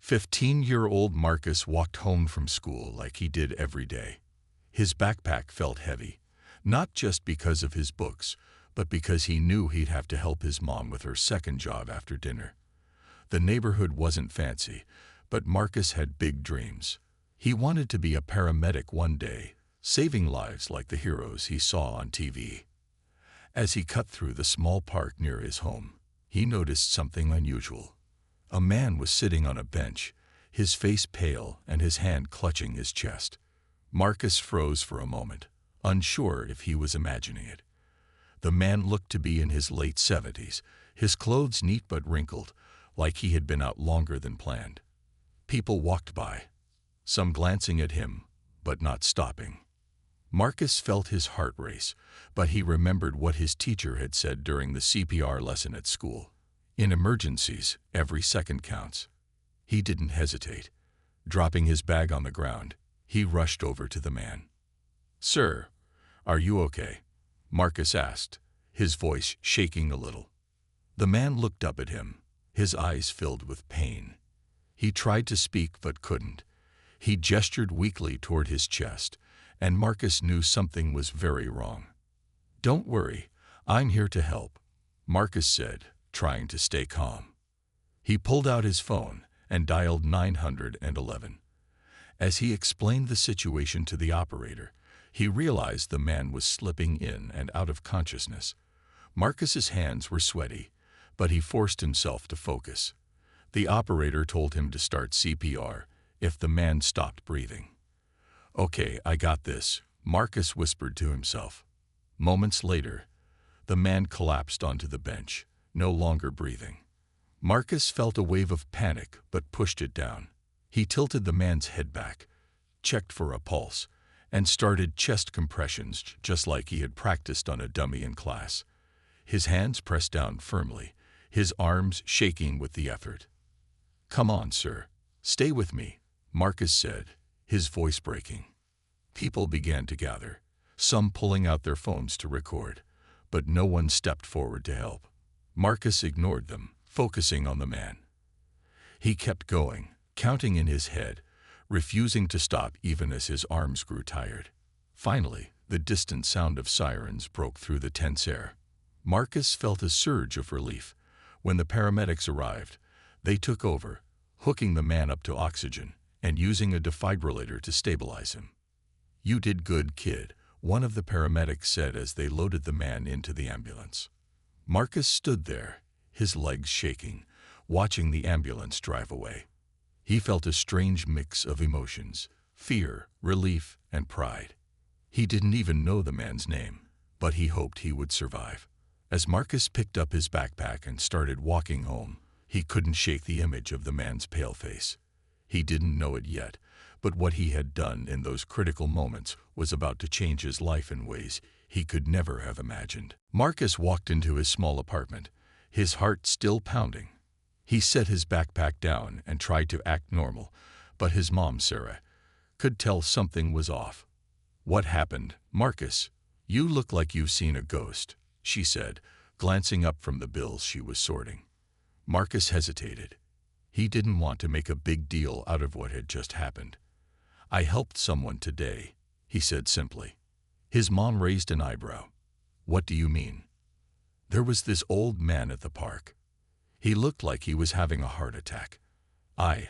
15-year-old Marcus walked home from school like he did every day. His backpack felt heavy, not just because of his books, but because he knew he'd have to help his mom with her second job after dinner. The neighborhood wasn't fancy, but Marcus had big dreams. He wanted to be a paramedic one day, saving lives like the heroes he saw on TV. As he cut through the small park near his home, he noticed something unusual. A man was sitting on a bench, his face pale and his hand clutching his chest. Marcus froze for a moment, unsure if he was imagining it. The man looked to be in his late 70s, his clothes neat but wrinkled, like he had been out longer than planned. People walked by, some glancing at him, but not stopping. Marcus felt his heart race, but he remembered what his teacher had said during the CPR lesson at school. In emergencies, every second counts. He didn't hesitate. Dropping his bag on the ground, he rushed over to the man. "Sir, are you okay?" Marcus asked, his voice shaking a little. The man looked up at him, his eyes filled with pain. He tried to speak but couldn't. He gestured weakly toward his chest, and Marcus knew something was very wrong. "Don't worry, I'm here to help," Marcus said, trying to stay calm. He pulled out his phone and dialed 911. As he explained the situation to the operator, he realized the man was slipping in and out of consciousness. Marcus's hands were sweaty, but he forced himself to focus. The operator told him to start CPR if the man stopped breathing. "Okay, I got this," Marcus whispered to himself. Moments later, the man collapsed onto the bench, no longer breathing. Marcus felt a wave of panic but pushed it down. He tilted the man's head back, checked for a pulse, and started chest compressions just like he had practiced on a dummy in class. His hands pressed down firmly, his arms shaking with the effort. "Come on, sir. Stay with me," Marcus said, his voice breaking. People began to gather, some pulling out their phones to record, but no one stepped forward to help. Marcus ignored them, focusing on the man. He kept going, counting in his head, refusing to stop even as his arms grew tired. Finally, the distant sound of sirens broke through the tense air. Marcus felt a surge of relief. When the paramedics arrived, they took over, hooking the man up to oxygen and using a defibrillator to stabilize him. "You did good, kid," one of the paramedics said as they loaded the man into the ambulance. Marcus stood there, his legs shaking, watching the ambulance drive away. He felt a strange mix of emotions, fear, relief, and pride. He didn't even know the man's name, but he hoped he would survive. As Marcus picked up his backpack and started walking home, he couldn't shake the image of the man's pale face. He didn't know it yet, but what he had done in those critical moments was about to change his life in ways he could never have imagined. Marcus walked into his small apartment, his heart still pounding. He set his backpack down and tried to act normal, but his mom, Sarah, could tell something was off. "What happened, Marcus? You look like you've seen a ghost," she said, glancing up from the bills she was sorting. Marcus hesitated. He didn't want to make a big deal out of what had just happened. "I helped someone today," he said simply. His mom raised an eyebrow. "What do you mean?" "There was this old man at the park. He looked like he was having a heart attack. I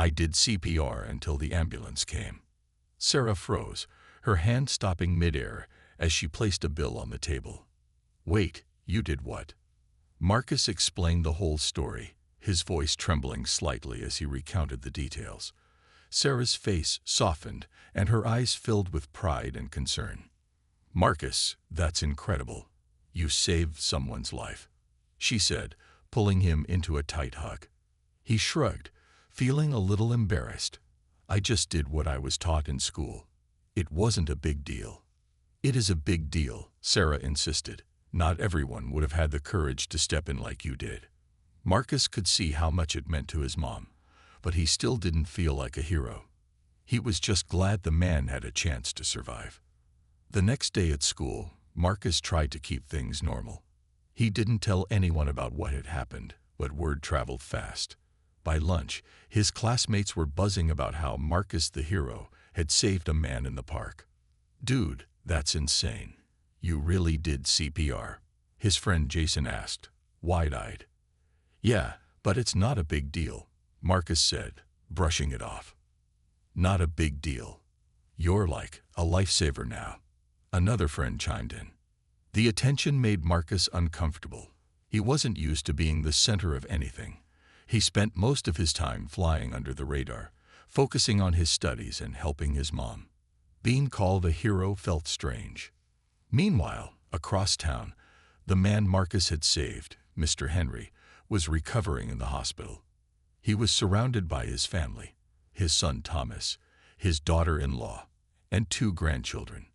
did CPR until the ambulance came." Sarah froze, her hand stopping midair as she placed a bill on the table. "Wait, you did what?" Marcus explained the whole story, his voice trembling slightly as he recounted the details. Sarah's face softened, and her eyes filled with pride and concern. "Marcus, that's incredible. You saved someone's life," she said, pulling him into a tight hug. He shrugged, feeling a little embarrassed. "I just did what I was taught in school. It wasn't a big deal." "It is a big deal," Sarah insisted. "Not everyone would have had the courage to step in like you did." Marcus could see how much it meant to his mom, but he still didn't feel like a hero. He was just glad the man had a chance to survive. The next day at school, Marcus tried to keep things normal. He didn't tell anyone about what had happened, but word traveled fast. By lunch, his classmates were buzzing about how Marcus the hero had saved a man in the park. "Dude, that's insane. You really did CPR?" his friend Jason asked, wide-eyed. "Yeah, but it's not a big deal," Marcus said, brushing it off. "Not a big deal. You're like a lifesaver now," another friend chimed in. The attention made Marcus uncomfortable. He wasn't used to being the center of anything. He spent most of his time flying under the radar, focusing on his studies and helping his mom. Being called a hero felt strange. Meanwhile, across town, the man Marcus had saved, Mr. Henry, was recovering in the hospital. He was surrounded by his family, his son Thomas, his daughter-in-law, and 2 grandchildren.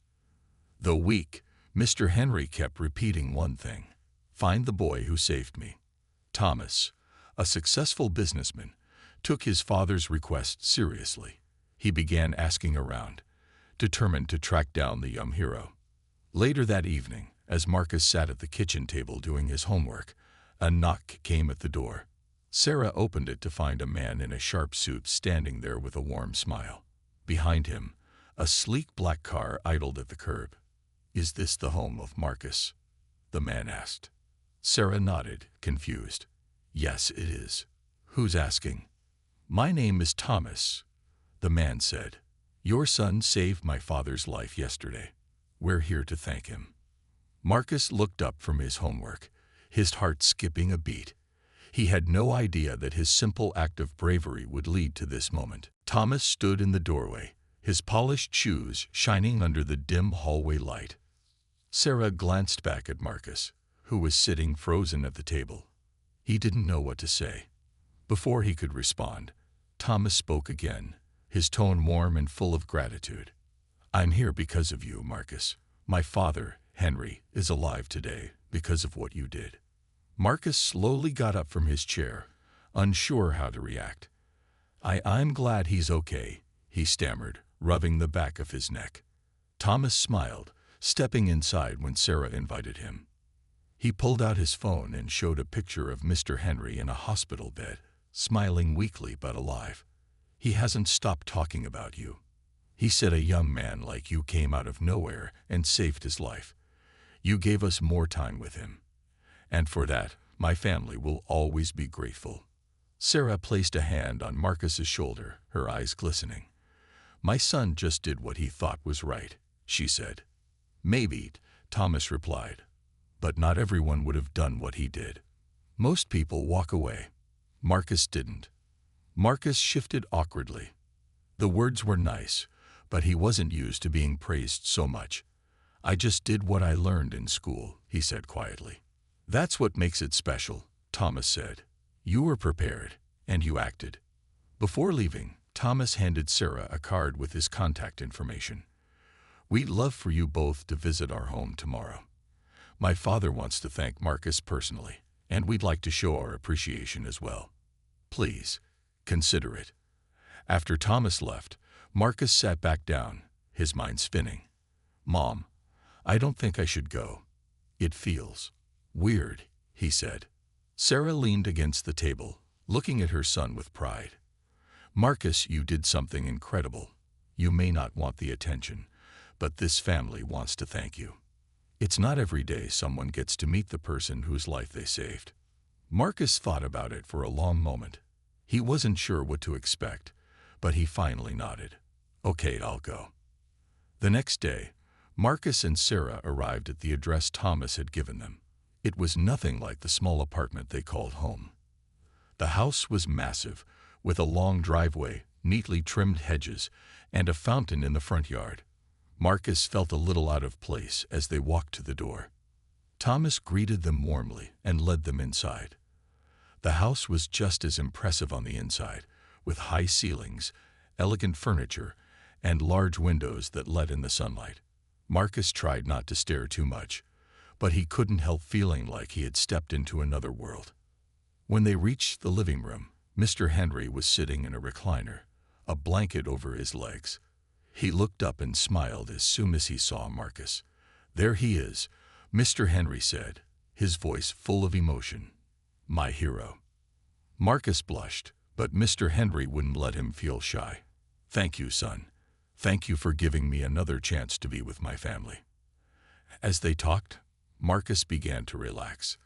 Though weak, Mr. Henry kept repeating one thing: "Find the boy who saved me." Thomas, a successful businessman, took his father's request seriously. He began asking around, determined to track down the young hero. Later that evening, as Marcus sat at the kitchen table doing his homework, a knock came at the door. Sarah opened it to find a man in a sharp suit standing there with a warm smile. Behind him, a sleek black car idled at the curb. "Is this the home of Marcus?" the man asked. Sarah nodded, confused. "Yes, it is. Who's asking?" "My name is Thomas," the man said. "Your son saved my father's life yesterday. We're here to thank him." Marcus looked up from his homework, his heart skipping a beat. He had no idea that his simple act of bravery would lead to this moment. Thomas stood in the doorway, his polished shoes shining under the dim hallway light. Sarah glanced back at Marcus, who was sitting frozen at the table. He didn't know what to say. Before he could respond, Thomas spoke again, his tone warm and full of gratitude. "I'm here because of you, Marcus. My father, Henry, is alive today because of what you did." Marcus slowly got up from his chair, unsure how to react. I'm glad he's okay," he stammered, rubbing the back of his neck. Thomas smiled, stepping inside when Sarah invited him. He pulled out his phone and showed a picture of Mr. Henry in a hospital bed, smiling weakly but alive. "He hasn't stopped talking about you. He said a young man like you came out of nowhere and saved his life. You gave us more time with him. And for that, my family will always be grateful." Sarah placed a hand on Marcus's shoulder, her eyes glistening. "My son just did what he thought was right," she said. "Maybe," Thomas replied, "but not everyone would have done what he did. Most people walk away. Marcus didn't." Marcus shifted awkwardly. The words were nice, but he wasn't used to being praised so much. "I just did what I learned in school," he said quietly. "That's what makes it special," Thomas said. "You were prepared, and you acted." Before leaving, Thomas handed Sarah a card with his contact information. "We'd love for you both to visit our home tomorrow. My father wants to thank Marcus personally, and we'd like to show our appreciation as well. Please, consider it." After Thomas left, Marcus sat back down, his mind spinning. "Mom, I don't think I should go. It feels weird," he said. Sarah leaned against the table, looking at her son with pride. "Marcus, you did something incredible. You may not want the attention, but this family wants to thank you. It's not every day someone gets to meet the person whose life they saved." Marcus thought about it for a long moment. He wasn't sure what to expect, but he finally nodded. "Okay, I'll go." The next day, Marcus and Sarah arrived at the address Thomas had given them. It was nothing like the small apartment they called home. The house was massive, with a long driveway, neatly trimmed hedges, and a fountain in the front yard. Marcus felt a little out of place as they walked to the door. Thomas greeted them warmly and led them inside. The house was just as impressive on the inside, with high ceilings, elegant furniture, and large windows that let in the sunlight. Marcus tried not to stare too much, but he couldn't help feeling like he had stepped into another world. When they reached the living room, Mr. Henry was sitting in a recliner, a blanket over his legs. He looked up and smiled as soon as he saw Marcus. "There he is," Mr. Henry said, his voice full of emotion. "My hero." Marcus blushed, But Mr. Henry wouldn't let him feel shy. "Thank you, son. Thank you for giving me another chance to be with my family." As they talked, Marcus began to relax.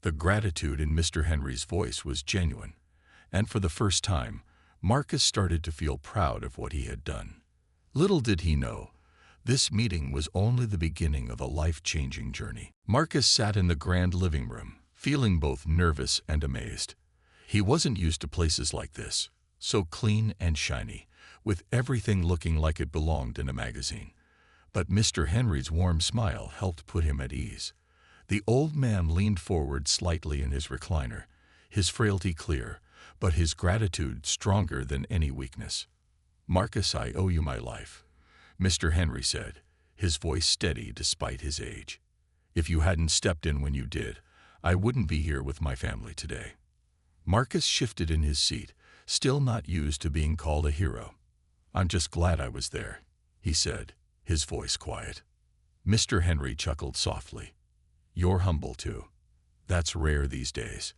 The gratitude in Mr. Henry's voice was genuine, and for the first time, Marcus started to feel proud of what he had done. Little did he know, this meeting was only the beginning of a life-changing journey. Marcus sat in the grand living room, feeling both nervous and amazed. He wasn't used to places like this, so clean and shiny, with everything looking like it belonged in a magazine. But Mr. Henry's warm smile helped put him at ease. The old man leaned forward slightly in his recliner, his frailty clear, but his gratitude stronger than any weakness. "Marcus, I owe you my life," Mr. Henry said, his voice steady despite his age. "If you hadn't stepped in when you did, I wouldn't be here with my family today." Marcus shifted in his seat, still not used to being called a hero. "I'm just glad I was there," he said, his voice quiet. Mr. Henry chuckled softly. "You're humble too. That's rare these days."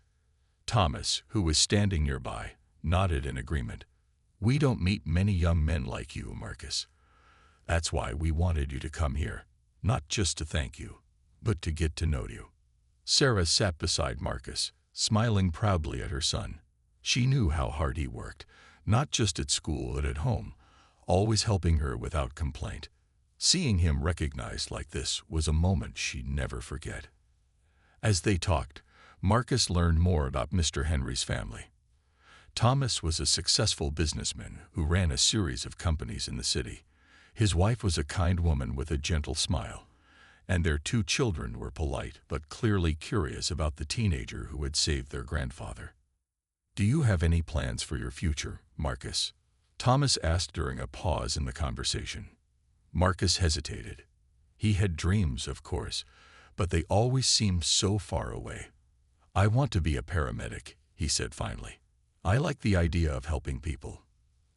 Thomas, who was standing nearby, nodded in agreement. "We don't meet many young men like you, Marcus. That's why we wanted you to come here, not just to thank you, but to get to know you." Sarah sat beside Marcus, smiling proudly at her son. She knew how hard he worked, not just at school but at home, always helping her without complaint. Seeing him recognized like this was a moment she'd never forget. As they talked, Marcus learned more about Mr. Henry's family. Thomas was a successful businessman who ran a series of companies in the city. His wife was a kind woman with a gentle smile, and their 2 children were polite but clearly curious about the teenager who had saved their grandfather. "Do you have any plans for your future, Marcus?" Thomas asked during a pause in the conversation. Marcus hesitated. He had dreams, of course, but they always seemed so far away. "I want to be a paramedic," he said finally. "I like the idea of helping people."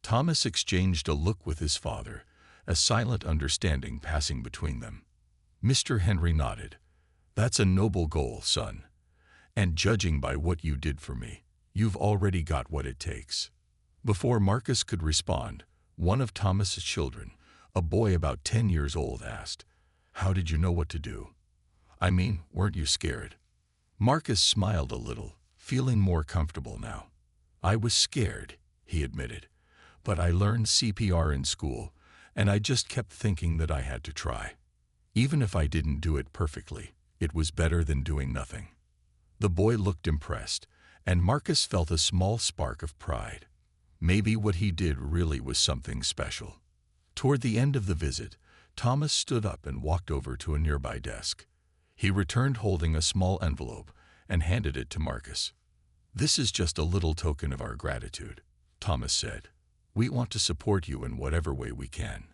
Thomas exchanged a look with his father, a silent understanding passing between them. Mr. Henry nodded. "That's a noble goal, son. And judging by what you did for me, you've already got what it takes." Before Marcus could respond, one of Thomas's children, a boy about 10 years old, asked, "How did you know what to do? I mean, weren't you scared?" Marcus smiled a little, feeling more comfortable now. "I was scared," he admitted, "but I learned CPR in school, and I just kept thinking that I had to try. Even if I didn't do it perfectly, it was better than doing nothing." The boy looked impressed, and Marcus felt a small spark of pride. Maybe what he did really was something special. Toward the end of the visit, Thomas stood up and walked over to a nearby desk. He returned holding a small envelope and handed it to Marcus. "This is just a little token of our gratitude," Thomas said. "We want to support you in whatever way we can."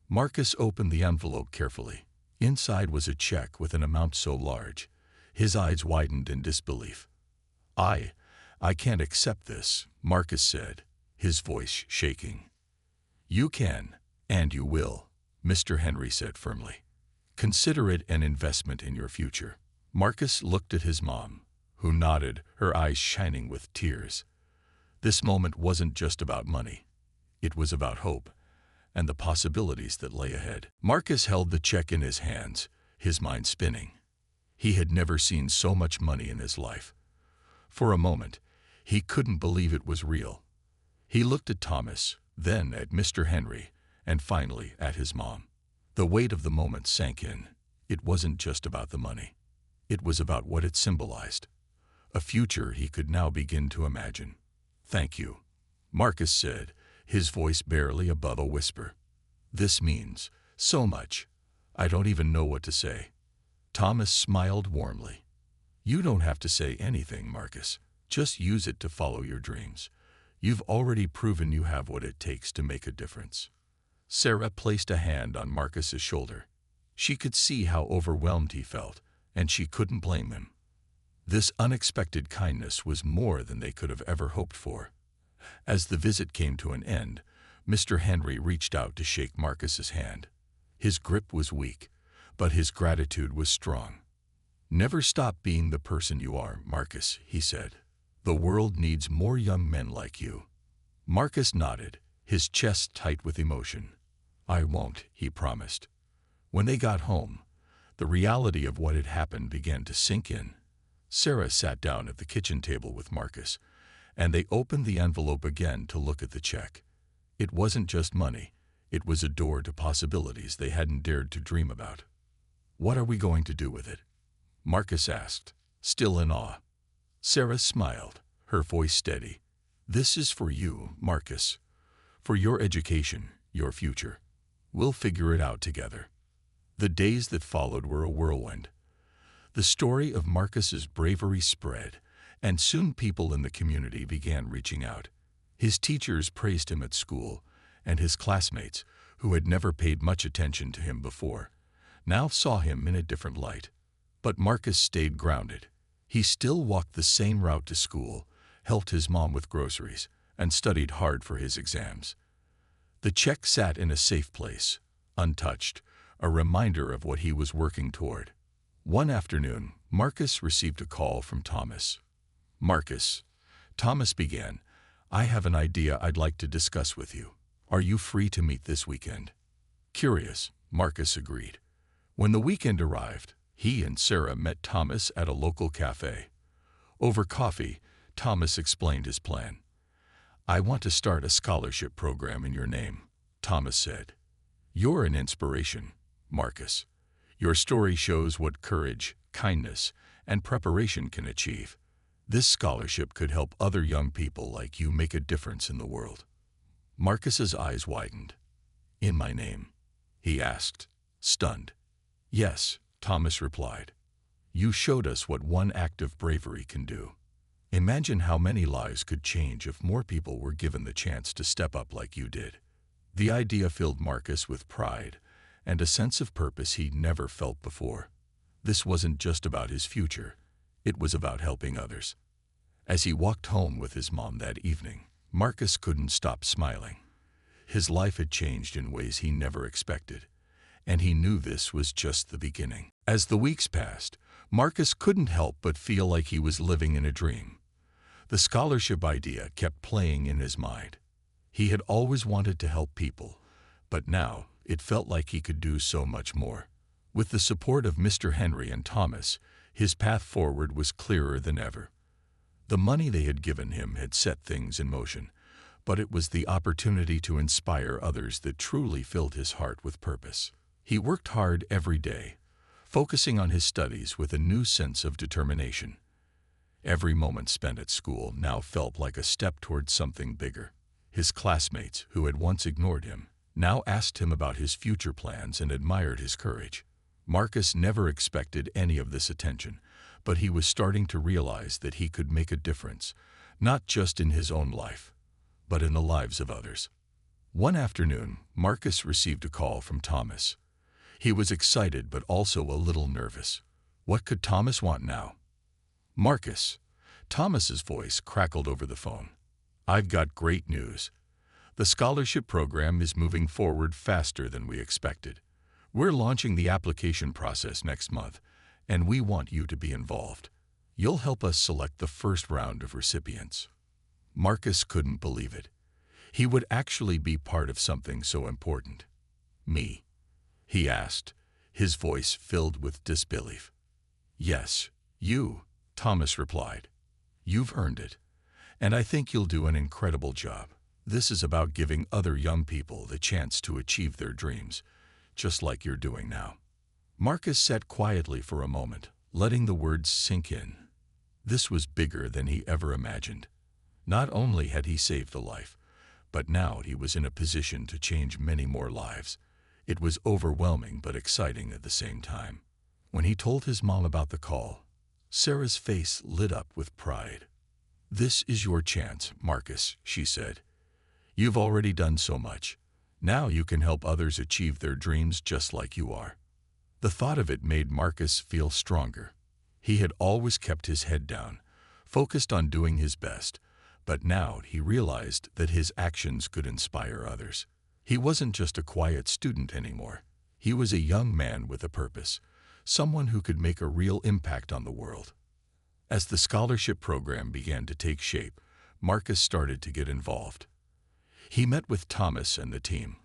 Marcus opened the envelope carefully. Inside was a check with an amount so large. His eyes widened in disbelief. I can't accept this," Marcus said, his voice shaking. "You can, and you will," Mr. Henry said firmly. "Consider it an investment in your future." Marcus looked at his mom, who nodded, her eyes shining with tears. This moment wasn't just about money. It was about hope and the possibilities that lay ahead. Marcus held the check in his hands, his mind spinning. He had never seen so much money in his life. For a moment, he couldn't believe it was real. He looked at Thomas, then at Mr. Henry, and finally at his mom. The weight of the moment sank in. It wasn't just about the money. It was about what it symbolized. A future he could now begin to imagine. "Thank you," Marcus said, his voice barely above a whisper. "This means so much. I don't even know what to say." Thomas smiled warmly. "You don't have to say anything, Marcus. Just use it to follow your dreams. You've already proven you have what it takes to make a difference." Sarah placed a hand on Marcus's shoulder. She could see how overwhelmed he felt, and she couldn't blame him. This unexpected kindness was more than they could have ever hoped for. As the visit came to an end, Mr. Henry reached out to shake Marcus's hand. His grip was weak, but his gratitude was strong. "Never stop being the person you are, Marcus," he said. The world needs more young men like you. Marcus nodded, his chest tight with emotion. I won't, he promised. When they got home, the reality of what had happened began to sink in. Sarah sat down at the kitchen table with Marcus, and they opened the envelope again to look at the check. It wasn't just money. It was a door to possibilities they hadn't dared to dream about. What are we going to do with it? Marcus asked, still in awe. Sarah smiled, her voice steady. This is for you, Marcus. For your education, your future. We'll figure it out together. The days that followed were a whirlwind. The story of Marcus's bravery spread, and soon people in the community began reaching out. His teachers praised him at school, and his classmates, who had never paid much attention to him before, now saw him in a different light. But Marcus stayed grounded. He still walked the same route to school, helped his mom with groceries, and studied hard for his exams. The check sat in a safe place, untouched, a reminder of what he was working toward. One afternoon, Marcus received a call from Thomas. Marcus, Thomas began, I have an idea I'd like to discuss with you. Are you free to meet this weekend? Curious, Marcus agreed. When the weekend arrived, he and Sarah met Thomas at a local cafe. Over coffee, Thomas explained his plan. I want to start a scholarship program in your name, Thomas said. You're an inspiration, Marcus. Your story shows what courage, kindness, and preparation can achieve. This scholarship could help other young people like you make a difference in the world. Marcus's eyes widened. In my name? He asked, stunned. Yes, Thomas replied. You showed us what one act of bravery can do. Imagine how many lives could change if more people were given the chance to step up like you did. The idea filled Marcus with pride and a sense of purpose he'd never felt before. This wasn't just about his future, it was about helping others. As he walked home with his mom that evening, Marcus couldn't stop smiling. His life had changed in ways he never expected, and he knew this was just the beginning. As the weeks passed, Marcus couldn't help but feel like he was living in a dream. The scholarship idea kept playing in his mind. He had always wanted to help people, but now it felt like he could do so much more. With the support of Mr. Henry and Thomas, his path forward was clearer than ever. The money they had given him had set things in motion, but it was the opportunity to inspire others that truly filled his heart with purpose. He worked hard every day, focusing on his studies with a new sense of determination. Every moment spent at school now felt like a step towards something bigger. His classmates, who had once ignored him, now asked him about his future plans and admired his courage. Marcus never expected any of this attention, but he was starting to realize that he could make a difference, not just in his own life, but in the lives of others. One afternoon, Marcus received a call from Thomas. He was excited but also a little nervous. What could Thomas want now? Marcus, Thomas's voice crackled over the phone. I've got great news. The scholarship program is moving forward faster than we expected. We're launching the application process next month, and we want you to be involved. You'll help us select the first round of recipients. Marcus couldn't believe it. He would actually be part of something so important. Me? He asked, his voice filled with disbelief. Yes, you, Thomas replied. You've earned it, and I think you'll do an incredible job. This is about giving other young people the chance to achieve their dreams, just like you're doing now. Marcus sat quietly for a moment, letting the words sink in. This was bigger than he ever imagined. Not only had he saved a life, but now he was in a position to change many more lives. It was overwhelming but exciting at the same time. When he told his mom about the call, Sarah's face lit up with pride. This is your chance, Marcus, she said. You've already done so much. Now you can help others achieve their dreams just like you are. The thought of it made Marcus feel stronger. He had always kept his head down, focused on doing his best, but now he realized that his actions could inspire others. He wasn't just a quiet student anymore. He was a young man with a purpose, someone who could make a real impact on the world. As the scholarship program began to take shape, Marcus started to get involved. He met with Thomas and the team,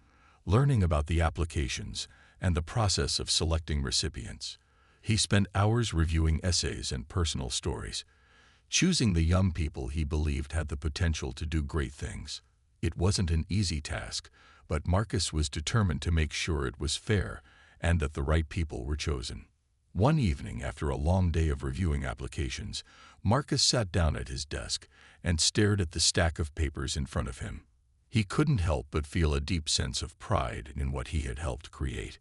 learning about the applications and the process of selecting recipients. He spent hours reviewing essays and personal stories, choosing the young people he believed had the potential to do great things. It wasn't an easy task, but Marcus was determined to make sure it was fair and that the right people were chosen. One evening, after a long day of reviewing applications, Marcus sat down at his desk and stared at the stack of papers in front of him. He couldn't help but feel a deep sense of pride in what he had helped create.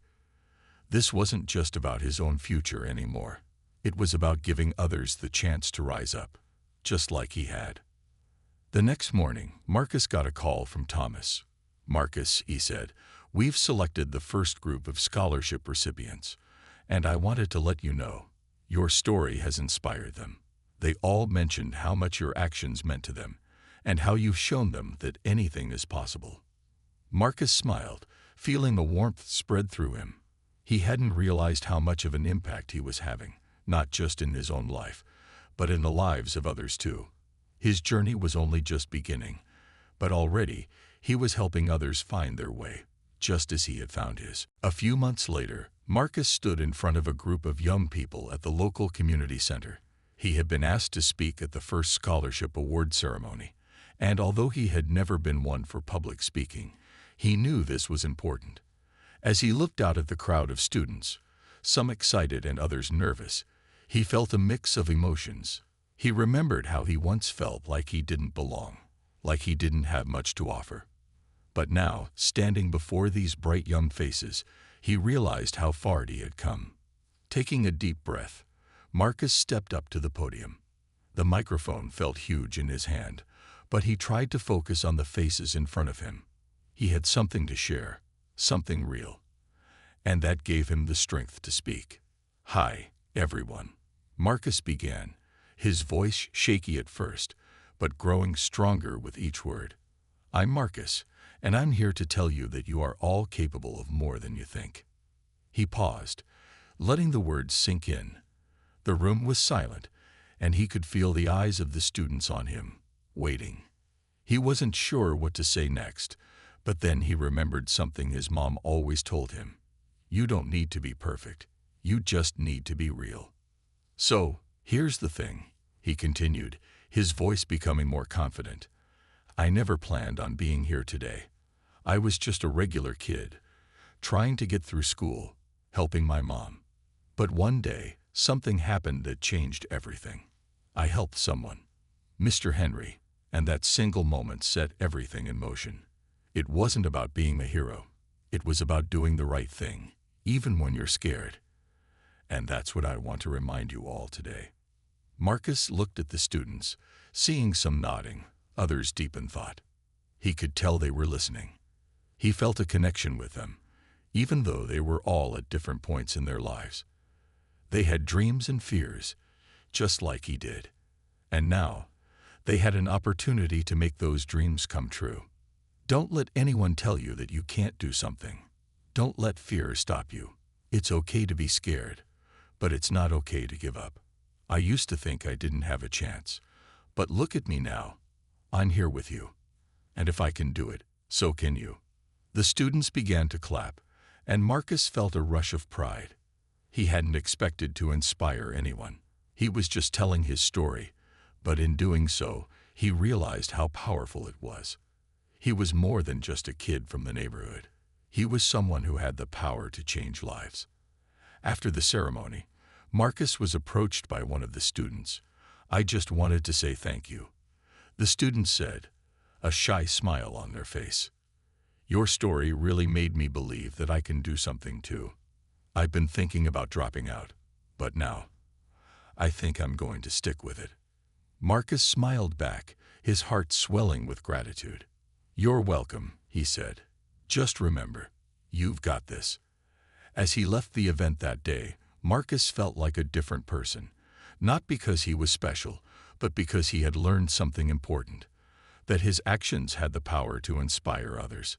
This wasn't just about his own future anymore. It was about giving others the chance to rise up, just like he had. The next morning, Marcus got a call from Thomas. "Marcus," he said, "we've selected the first group of scholarship recipients, and I wanted to let you know, your story has inspired them. They all mentioned how much your actions meant to them, and how you've shown them that anything is possible." Marcus smiled, feeling a warmth spread through him. He hadn't realized how much of an impact he was having, not just in his own life, but in the lives of others too. His journey was only just beginning, but already he was helping others find their way, just as he had found his. A few months later, Marcus stood in front of a group of young people at the local community center. He had been asked to speak at the first scholarship award ceremony, and although he had never been one for public speaking, he knew this was important. As he looked out at the crowd of students, some excited and others nervous, he felt a mix of emotions. He remembered how he once felt like he didn't belong, like he didn't have much to offer. But now, standing before these bright young faces, he realized how far he had come. Taking a deep breath, Marcus stepped up to the podium. The microphone felt huge in his hand, but he tried to focus on the faces in front of him. He had something to share, something real, and that gave him the strength to speak. "Hi, everyone," Marcus began, his voice shaky at first, but growing stronger with each word. "I'm Marcus, and I'm here to tell you that you are all capable of more than you think." He paused, letting the words sink in. The room was silent, and he could feel the eyes of the students on him, waiting. He wasn't sure what to say next, but then he remembered something his mom always told him. "You don't need to be perfect. You just need to be real." "So, here's the thing," he continued, his voice becoming more confident. "I never planned on being here today. I was just a regular kid, trying to get through school, helping my mom. But one day, something happened that changed everything. I helped someone, Mr. Henry, and that single moment set everything in motion. It wasn't about being a hero. It was about doing the right thing, even when you're scared. And that's what I want to remind you all today." Marcus looked at the students, seeing some nodding, others deep in thought. He could tell they were listening. He felt a connection with them, even though they were all at different points in their lives. They had dreams and fears, just like he did. And now, they had an opportunity to make those dreams come true. Don't let anyone tell you that you can't do something. Don't let fear stop you. It's okay to be scared, but it's not okay to give up. I used to think I didn't have a chance, but look at me now. I'm here with you. And if I can do it, so can you. The students began to clap, and Marcus felt a rush of pride. He hadn't expected to inspire anyone. He was just telling his story, but in doing so, he realized how powerful it was. He was more than just a kid from the neighborhood. He was someone who had the power to change lives. After the ceremony, Marcus was approached by one of the students. "I just wanted to say thank you," the student said, a shy smile on their face. "Your story really made me believe that I can do something too. I've been thinking about dropping out, but now, I think I'm going to stick with it." Marcus smiled back, his heart swelling with gratitude. "You're welcome," he said. "Just remember, you've got this." As he left the event that day, Marcus felt like a different person, not because he was special, but because he had learned something important, that his actions had the power to inspire others.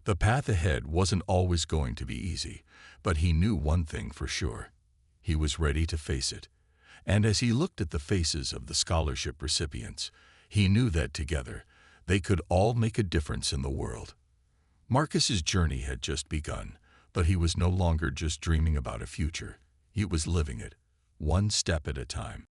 The path ahead wasn't always going to be easy, but he knew one thing for sure. He was ready to face it, And as he looked at the faces of the scholarship recipients, he knew that together, they could all make a difference in the world. Marcus's journey had just begun, but he was no longer just dreaming about a future. He was living it, one step at a time.